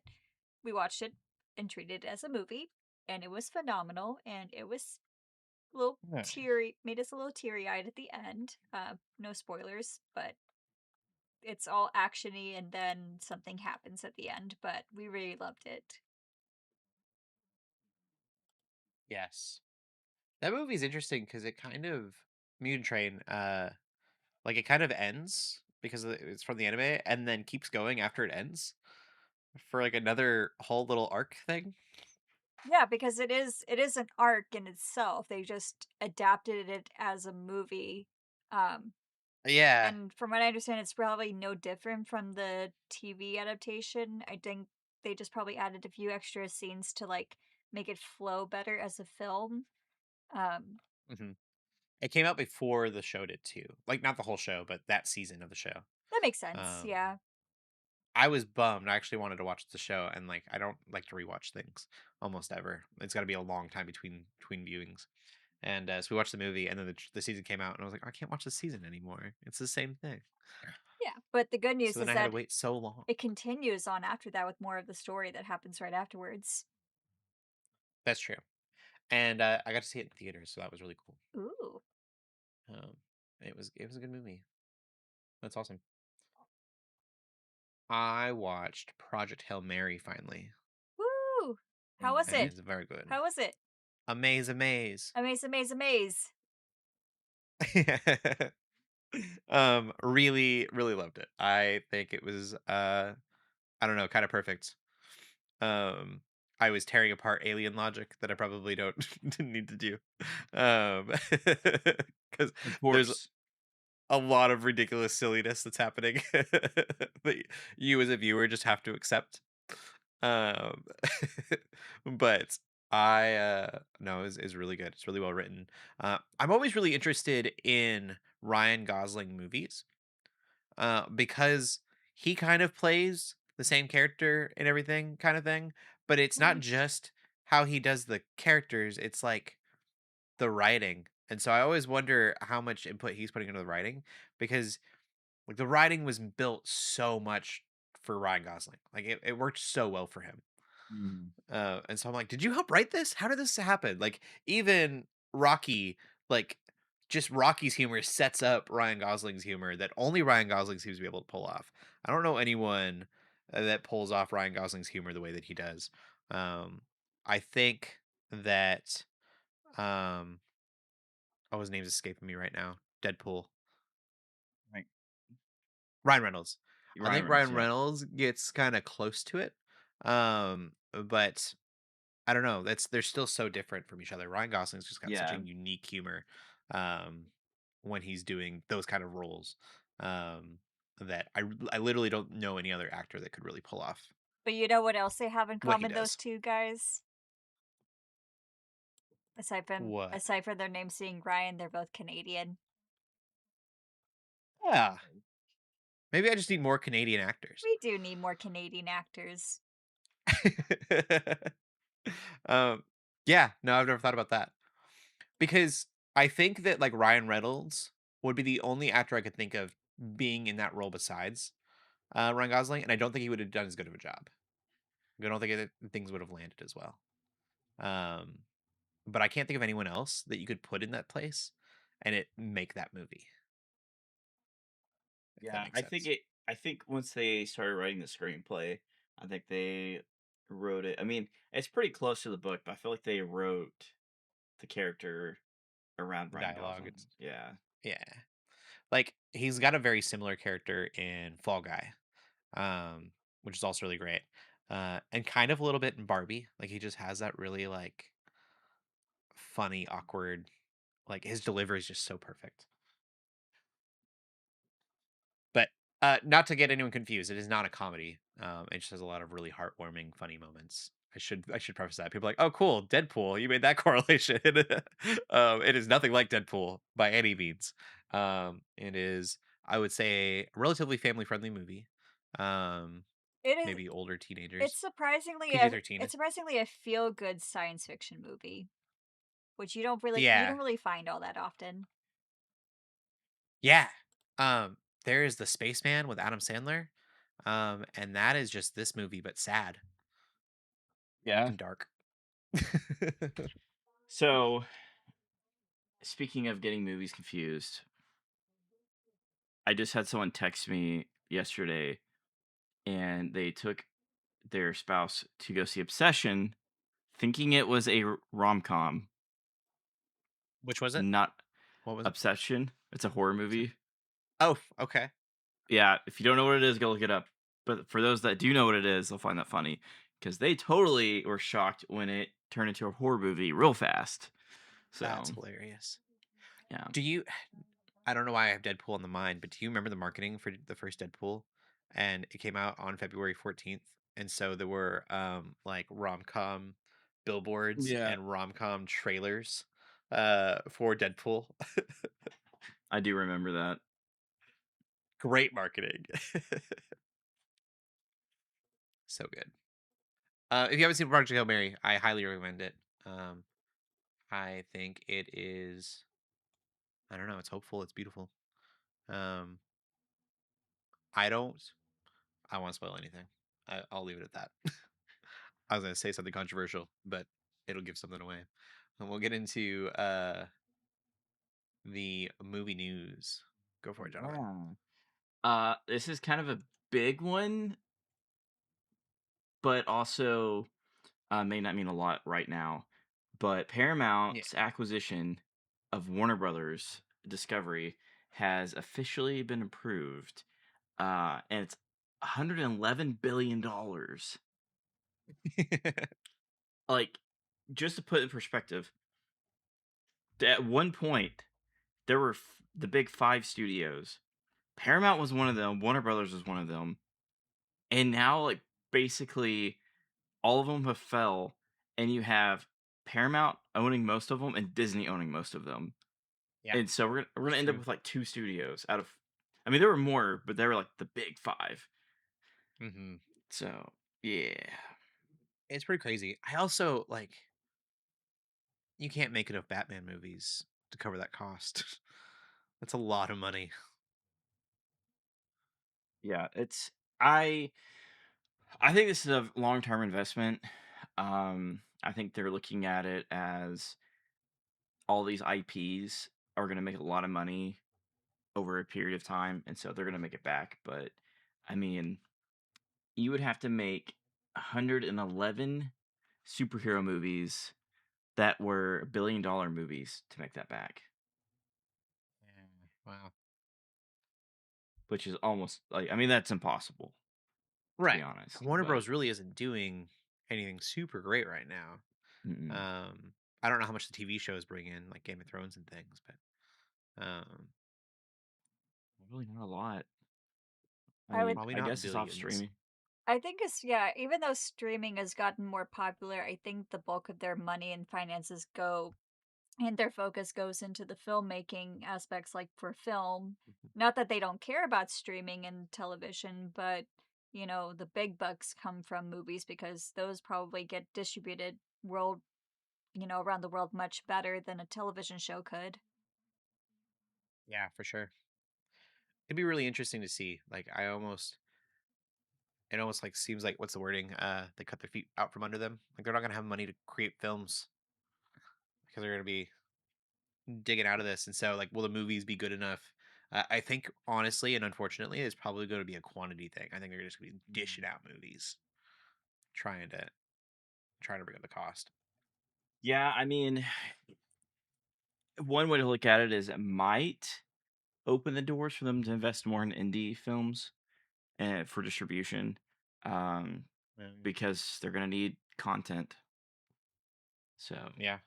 Speaker 3: we watched it and treated it as a movie, and it was phenomenal, and it was a little
Speaker 1: Nice.
Speaker 3: teary, made us a little teary eyed at the end. No spoilers, but it's all actiony, and then something happens at the end. But we really loved it.
Speaker 1: Yes, that movie's interesting because it kind of Mugen Train. Like it kind of ends because it's from the anime, and then keeps going after it ends for like another whole little arc thing.
Speaker 3: Yeah, because it is an arc in itself. They just adapted it as a movie. Um,
Speaker 1: Yeah.
Speaker 3: and from what I understand, it's probably no different from the TV adaptation. I think they just probably added a few extra scenes to like make it flow better as a film. Um,
Speaker 1: hmm It came out before the show did too. Like not the whole show, but that season of the show.
Speaker 3: that makes sense.
Speaker 1: Um,
Speaker 3: Yeah.
Speaker 1: I was bummed. I actually wanted to watch the show, and like I don't like to rewatch things almost ever. It's got to be a long time between viewings. And so we watched the movie, and then the season came out, and I was like, I can't watch the season anymore. It's the same thing.
Speaker 3: Yeah, but the good
Speaker 1: So
Speaker 3: news
Speaker 1: then
Speaker 3: is
Speaker 1: I had to
Speaker 3: that
Speaker 1: wait so long.
Speaker 3: it continues on after that with more of the story that happens right afterwards.
Speaker 1: That's true. And I got to see it in theaters, so that was really cool.
Speaker 3: Ooh.
Speaker 1: Um, it was a good movie. That's awesome. I watched Project Hail Mary finally,
Speaker 3: Woo! How was
Speaker 1: and
Speaker 3: it?
Speaker 1: it's very good.
Speaker 3: How was it?
Speaker 1: Amaze, amaze.
Speaker 3: Amaze, amaze, amaze.
Speaker 1: Really, really loved it. I think it was I don't know, kind of perfect. Um, I was tearing apart alien logic that I probably don't didn't need to do. Because
Speaker 2: Of
Speaker 1: there's
Speaker 2: course.
Speaker 1: a lot of ridiculous silliness that's happening that you as a viewer just have to accept. Um, but I no, is really good. It's really well written. I'm always really interested in Ryan Gosling movies because he kind of plays the same character and everything kind of thing, but it's not
Speaker 3: Mhm.
Speaker 1: just how he does the characters, it's like the writing. And so I always wonder how much input he's putting into the writing because like the writing was built so much for Ryan Gosling. Like it worked so well for him.
Speaker 2: Mm.
Speaker 1: And so I'm like, did you help write this? How did this happen? Like even Rocky, like just Rocky's humor sets up Ryan Gosling's humor that only Ryan Gosling seems to be able to pull off. I don't know anyone that pulls off Ryan Gosling's humor the way that he does. Um, I think that um, oh, his name's escaping me right now. Deadpool.
Speaker 2: Right.
Speaker 1: Ryan Reynolds. I
Speaker 2: Ryan
Speaker 1: think
Speaker 2: Reynolds,
Speaker 1: Ryan
Speaker 2: yeah.
Speaker 1: Reynolds gets kind of close to it. But I don't know. They're still so different from each other. Ryan Gosling's just got such a
Speaker 2: Yeah.
Speaker 1: unique humor um, when he's doing those kind of roles that I literally don't know any other actor that could really pull off
Speaker 3: But you know what else they have in
Speaker 1: what he
Speaker 3: common, those
Speaker 1: does.
Speaker 3: 2 guys? Aside from
Speaker 1: What?
Speaker 3: aside from their names being Ryan, they're both Canadian.
Speaker 1: Yeah. Maybe I just need more Canadian actors.
Speaker 3: We do need more Canadian actors.
Speaker 1: um, yeah. No, I've never thought about that because I think that like Ryan Reynolds would be the only actor I could think of being in that role besides Ryan Gosling, and I don't think he would have done as good of a job. I don't think things would have landed as well. Um, but I can't think of anyone else that you could put in that place and it make that movie. If that
Speaker 2: Yeah,
Speaker 1: makes sense.
Speaker 2: I think once they started writing the screenplay, I think they wrote it. I mean, it's pretty close to the book, but I feel like they wrote the character around
Speaker 1: The
Speaker 2: Ryan
Speaker 1: dialogue,
Speaker 2: Gosling.
Speaker 1: it's
Speaker 2: Yeah.
Speaker 1: yeah. Like he's got a very similar character in Fall Guy, um, which is also really great, and kind of a little bit in Barbie. Like he just has that really like funny, awkward. Like his delivery is just so perfect. But, not to get anyone confused, it is not a comedy. It just has a lot of really heartwarming, funny moments. I should preface that. People are like, "Oh, cool, Deadpool, you made that correlation." It is nothing like Deadpool by any means. It is, I would say, a relatively family-friendly movie. Um,
Speaker 3: It is
Speaker 1: maybe older
Speaker 3: it's
Speaker 1: teenagers,
Speaker 3: surprisingly a
Speaker 1: PG-13.
Speaker 3: it's surprisingly a feel-good science fiction movie, which you
Speaker 1: Yeah,
Speaker 3: don't really find all that often.
Speaker 1: yeah. There is The Spaceman with Adam Sandler, and that is just this movie, but sad
Speaker 2: Yeah.
Speaker 1: and dark.
Speaker 2: So, speaking of getting movies confused, I just had someone text me yesterday and they took their spouse to go see Obsession, thinking it was a rom com,
Speaker 1: Which was it?
Speaker 2: not
Speaker 1: What was it?
Speaker 2: Obsession. It's a horror movie.
Speaker 1: Oh, okay.
Speaker 2: Yeah, if you don't know what it is, go look it up. But for those that do know what it is, they'll find that funny because they totally were shocked when it turned into a horror movie real fast.
Speaker 1: That's
Speaker 2: So,
Speaker 1: hilarious.
Speaker 2: yeah.
Speaker 1: Do you I don't know why I have Deadpool in the mind, but do you remember the marketing for the first Deadpool? And it came out on February 14th. And so there were like rom-com billboards
Speaker 2: Yeah.
Speaker 1: and rom-com trailers for Deadpool.
Speaker 2: I do remember that.
Speaker 1: Great marketing. So good. If you haven't seen Project Hail Mary, I highly recommend it. Um, I think it is, I don't know, it's hopeful, it's beautiful. Um, I don't I won't spoil anything. I'll leave it at that. I was gonna say something controversial, but it'll give something away. And we'll get into the movie news. Go for it, Jonathan.
Speaker 2: Yeah. This is kind of a big one, but also may not mean a lot right now. But
Speaker 1: Yeah.
Speaker 2: Paramount's acquisition of Warner Brothers Discovery has officially been approved, and it's $111 billion. Like, just to put in perspective, at one point there were the big five studios. Paramount was one of them. Warner Brothers was one of them, and now like basically all of them have fell, and you have Paramount owning most of them and Disney owning most of them.
Speaker 1: Yeah,
Speaker 2: And so we're gonna
Speaker 1: it's
Speaker 2: end up
Speaker 1: true.
Speaker 2: with like two studios out of. I mean, there were more, but they were like the big five.
Speaker 1: Hmm.
Speaker 2: So yeah,
Speaker 1: It's pretty crazy. I also like you can't make enough Batman movies to cover that cost. That's a lot of money.
Speaker 2: yeah. It's I I think this is a long term investment. I think they're looking at it as all these IPs are gonna make a lot of money over a period of time, and so they're gonna make it back. But I mean, you would have to make 111 superhero movies that were $1 billion movies to make that back.
Speaker 1: Yeah, wow.
Speaker 2: which is almost like I mean that's impossible to be
Speaker 1: Right.
Speaker 2: honest.
Speaker 1: Warner
Speaker 2: But
Speaker 1: Bros. Really isn't doing anything super great right now.
Speaker 2: mm-mm.
Speaker 1: I don't know how much the TV shows bring in, like Game of Thrones and things, but
Speaker 2: Really not a lot. I
Speaker 3: I would
Speaker 2: mean,
Speaker 1: probably
Speaker 2: I
Speaker 1: not
Speaker 2: guess it's off
Speaker 1: billions.
Speaker 2: streaming.
Speaker 3: I think it's yeah, even though streaming has gotten more popular, I think the bulk of their money and finances go and their focus goes into the filmmaking aspects like for film.
Speaker 1: Mhm.
Speaker 3: Not that they don't care about streaming and television, but the big bucks come from movies because those probably get distributed around the world much better than a television show could.
Speaker 1: Yeah, for sure. It'd be really interesting to see. It almost like seems like what's the wording? They cut their feet out from under them. Like they're not gonna have money to create films because they're gonna be digging out of this. And so, like, will the movies be good enough? I think honestly and unfortunately, it's probably going to be a quantity thing. I think they're just going to be dishing out movies, trying to bring up the cost.
Speaker 2: Yeah, I mean, one way to look at it is it might open the doors for them to invest more in indie films and for distribution, um, because they're gonna need content. So
Speaker 1: Yeah.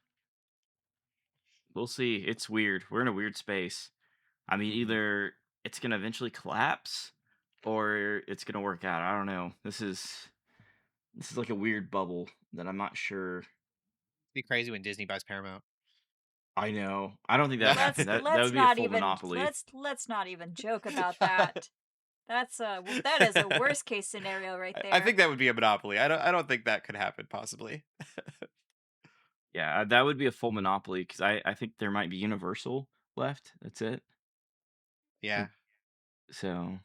Speaker 2: we'll see. It's weird. We're in a weird space. I mean,
Speaker 1: Hmm.
Speaker 2: either it's gonna eventually collapse or it's gonna work out. I don't know. This is like a weird bubble that I'm not sure.
Speaker 1: Be crazy when Disney buys Paramount.
Speaker 2: I know. I don't think that would
Speaker 3: Let's
Speaker 2: happen. That
Speaker 3: let's
Speaker 2: would be a
Speaker 3: not
Speaker 2: full
Speaker 3: even
Speaker 2: monopoly.
Speaker 3: let's not even joke about that. That is a worst case scenario right
Speaker 1: I
Speaker 3: there.
Speaker 1: think that would be a monopoly. I don't think that could happen possibly.
Speaker 2: Yeah, that would be a full monopoly because I think there might be Universal left. That's it.
Speaker 1: Yeah.
Speaker 2: Like, so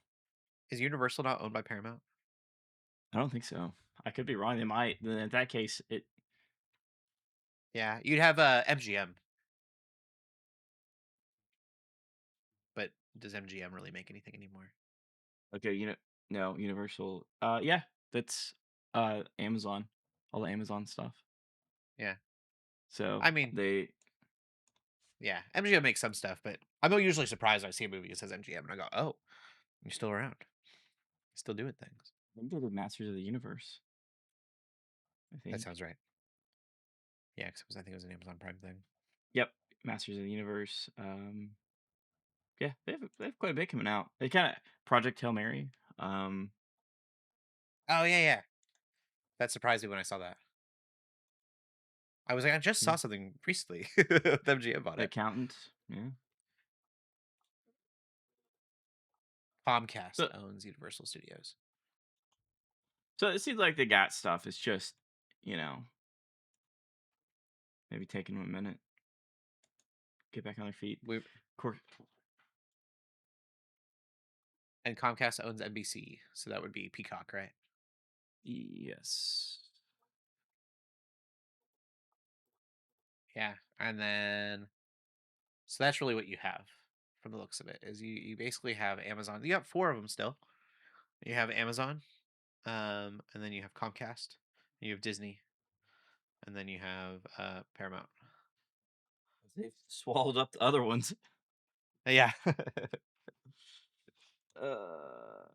Speaker 1: Is Universal not owned by Paramount?
Speaker 2: I don't think so. I could be wrong. They might. Then in that case, it
Speaker 1: Yeah. You'd have MGM, but does MGM really make anything anymore?
Speaker 2: okay. No Universal. Yeah, that's Amazon, all the Amazon stuff.
Speaker 1: Yeah.
Speaker 2: So
Speaker 1: I mean,
Speaker 2: they
Speaker 1: yeah, MGM makes some stuff, but I'm usually surprised when I see a movie that says MGM and I go, "Oh, you're still around, still doing things."
Speaker 2: I think they're the Masters of the Universe. I
Speaker 1: That
Speaker 2: think.
Speaker 1: sounds right. Yeah, because I think it was an Amazon Prime thing.
Speaker 2: Yep, Masters of the Universe. Yeah, they have quite a bit coming out. They kind of Project Hail Mary. Um,
Speaker 1: Oh yeah, yeah. That surprised me when I saw that. I was like, I just
Speaker 2: yeah,
Speaker 1: saw something recently with MGM on
Speaker 2: The
Speaker 1: it.
Speaker 2: Accountant. Yeah.
Speaker 1: Comcast
Speaker 2: So
Speaker 1: owns Universal Studios.
Speaker 2: so it seems like they got stuff. It's just you know maybe taking them a minute, get back on their feet.
Speaker 1: We
Speaker 2: Course.
Speaker 1: and Comcast owns NBC, so that would be Peacock, right?
Speaker 2: Yes.
Speaker 1: Yeah, and then so that's really what you have from the looks of it. Is you basically have Amazon. You have four of them still. You have Amazon, and then you have Comcast, you have Disney, and then you have Paramount.
Speaker 2: They've swallowed up the other ones.
Speaker 1: Yeah.
Speaker 2: Uh,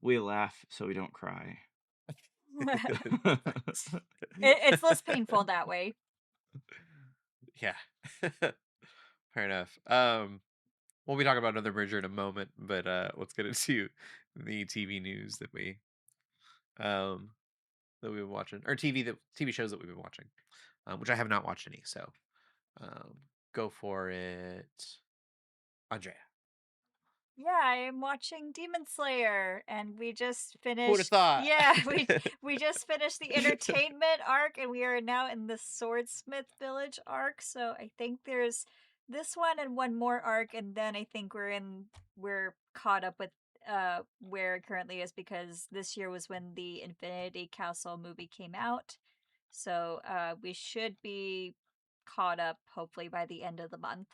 Speaker 2: we laugh so we don't cry.
Speaker 3: It's less painful that way.
Speaker 1: Yeah. Fair enough. We'll be talking about another merger in a moment, but let's get into the TV news um that we've been watching, or TV shows that we've been watching, which I have not watched any. So um, go for it, Andrea.
Speaker 3: Yeah, I am watching Demon Slayer, and we just
Speaker 1: Who would have
Speaker 3: finished.
Speaker 1: thought?
Speaker 3: Yeah, we just finished the entertainment arc, and we are now in the Swordsmith Village arc. So I think there's this one and one more arc, and then I think we're caught up with where it currently is because this year was when the Infinity Castle movie came out. So we should be caught up hopefully by the end of the month.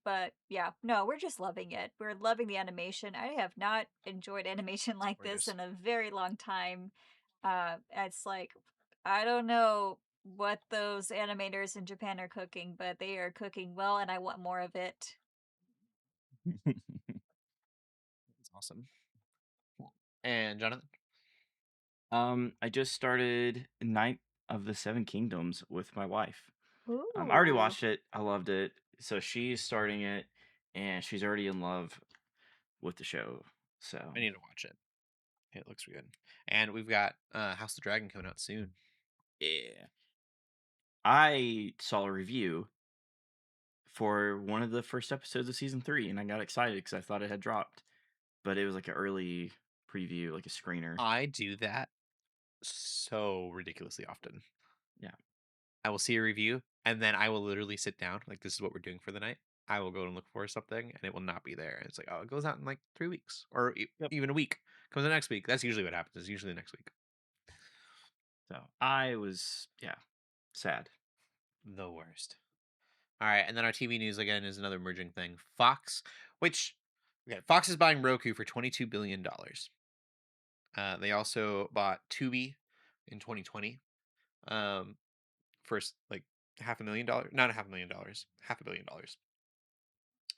Speaker 3: But yeah, no, we're just loving it. We're loving the animation. I have not enjoyed animation like this
Speaker 1: Gorgeous.
Speaker 3: in a very long time. It's like I don't know what those animators in Japan are cooking, but they are cooking well, and I want more of it.
Speaker 1: awesome. And Jonathan?
Speaker 2: I just started Night of the Seven Kingdoms with my wife. I already
Speaker 3: Ooh.
Speaker 2: watched it. I loved it. So she's starting it, and she's already in love with the show. So
Speaker 1: I need to watch it. It looks good. And we've got House of the Dragon coming out soon.
Speaker 2: yeah, I saw a review for one of the first episodes of season 3, and I got excited because I thought it had dropped, but it was like an early preview, like a screener.
Speaker 1: I do that so ridiculously often.
Speaker 2: Yeah.
Speaker 1: I will see a review and then I will literally sit down, like this is what we're doing for the night. I will go and look for something and it will not be there. And it's like, oh, it goes out in like 3 weeks or
Speaker 2: Yep.
Speaker 1: even a week. Comes the next week. That's usually what happens. It's usually the next week.
Speaker 2: So I was sad.
Speaker 1: The worst. All right, and then our TV news again is another merging thing. Fox, which okay, Fox is buying Roku for $22 billion. They also bought Tubi in 2020 for like $500,000, not a $500,000, $500 million.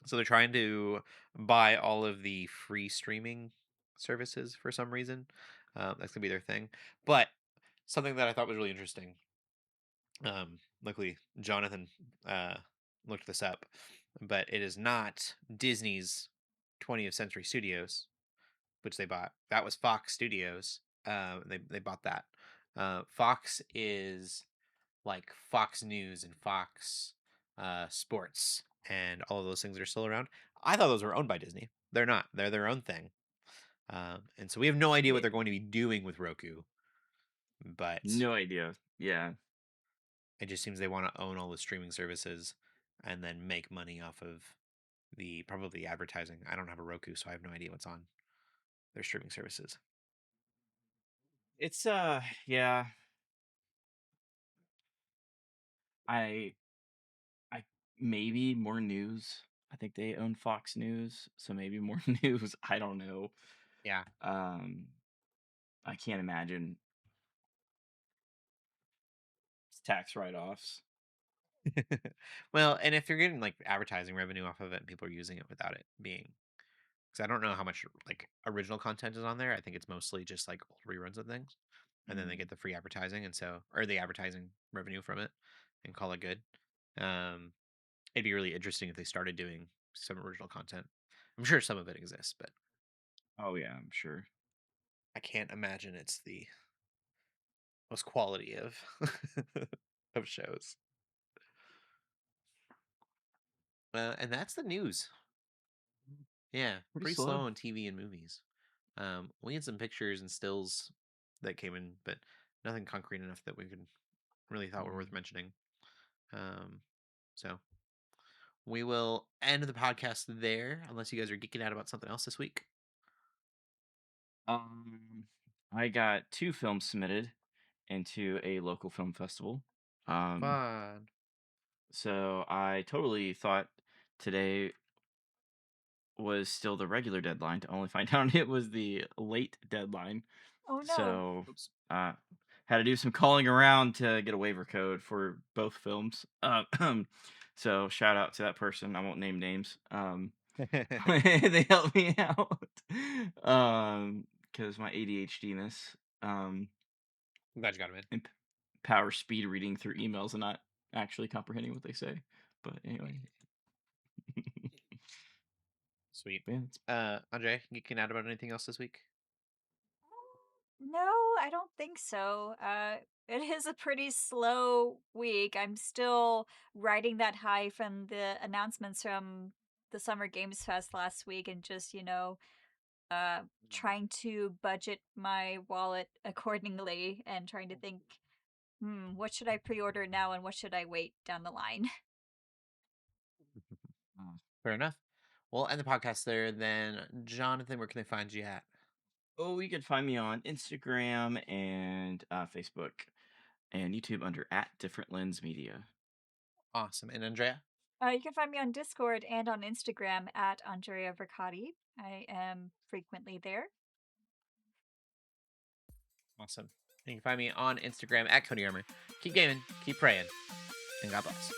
Speaker 1: So they're trying to buy all of the free streaming services for some reason. That's gonna be their thing. But something that I thought was really interesting. Luckily, Jonathan looked this up, but it is not Disney's 20th Century Studios, which they bought. That was Fox Studios. They bought that. Fox is like Fox News and Fox Sports and all of those things that are still around. I thought those were owned by Disney. They're not. They're their own thing. And so we have no idea what
Speaker 2: Yeah.
Speaker 1: they're going to be doing with Roku, but
Speaker 2: No idea. Yeah.
Speaker 1: it just seems they want to own all the streaming services and then make money off of the probably advertising. I don't have a Roku, so I have no idea what's on their streaming services.
Speaker 2: It's yeah. I I maybe more news. I think they own Fox News, so maybe more news. I don't know.
Speaker 1: Yeah.
Speaker 2: Um I can't imagine tax write-offs.
Speaker 1: Well, and if you're getting like advertising revenue off of it and people are using it without it being, because I don't know how much like original content is on there. I think it's mostly just like old reruns of things, and then they
Speaker 2: Mm.
Speaker 1: get the free advertising, and so or the advertising revenue from it, and call it good. Um, it'd be really interesting if they started doing some original content. I'm sure some of it exists, but
Speaker 2: Oh yeah, I'm sure.
Speaker 1: I can't imagine it's the most quality of of shows. And that's the news. Yeah,
Speaker 2: Pretty
Speaker 1: pretty slow
Speaker 2: slow.
Speaker 1: on TV and movies. We had some pictures and stills that came in, but nothing concrete enough that we could really thought were worth
Speaker 2: Mm.
Speaker 1: mentioning. Um, so we will end the podcast there, unless you guys are geeking out about something else this week.
Speaker 2: Um I got 2 films submitted into a local film festival. Um
Speaker 1: Fun.
Speaker 2: so I totally thought today was still the regular deadline to only find out it was the late deadline.
Speaker 3: Oh no.
Speaker 2: So,
Speaker 1: Oops.
Speaker 2: uh, had to do some calling around to get a waiver code for both films. So shout out to that person. I won't name names. They helped me out. Because my ADHDness,
Speaker 1: Glad you got him in.
Speaker 2: and power speed reading through emails and not actually comprehending what they say. But anyway,
Speaker 1: Sweet.
Speaker 2: yeah,
Speaker 1: Andre, geeking out about anything else this week?
Speaker 3: No, I don't think so. It is a pretty slow week. I'm still riding that high from the announcements from the Summer Games Fest last week and just, uh, trying to budget my wallet accordingly and trying to think, what should I pre-order now and what should I wait down the line?
Speaker 1: Fair enough. We'll end the podcast there. Then, Jonathan, where can they find you at?
Speaker 2: oh, you can find me on Instagram and Facebook and YouTube under at Different Lens Media.
Speaker 1: Awesome. And Andrea?
Speaker 3: You can find me on Discord and on Instagram at Andrea Vercati. I am frequently there.
Speaker 1: Awesome. And you can find me on Instagram at Cody Armour. Keep gaming, keep praying, and God bless.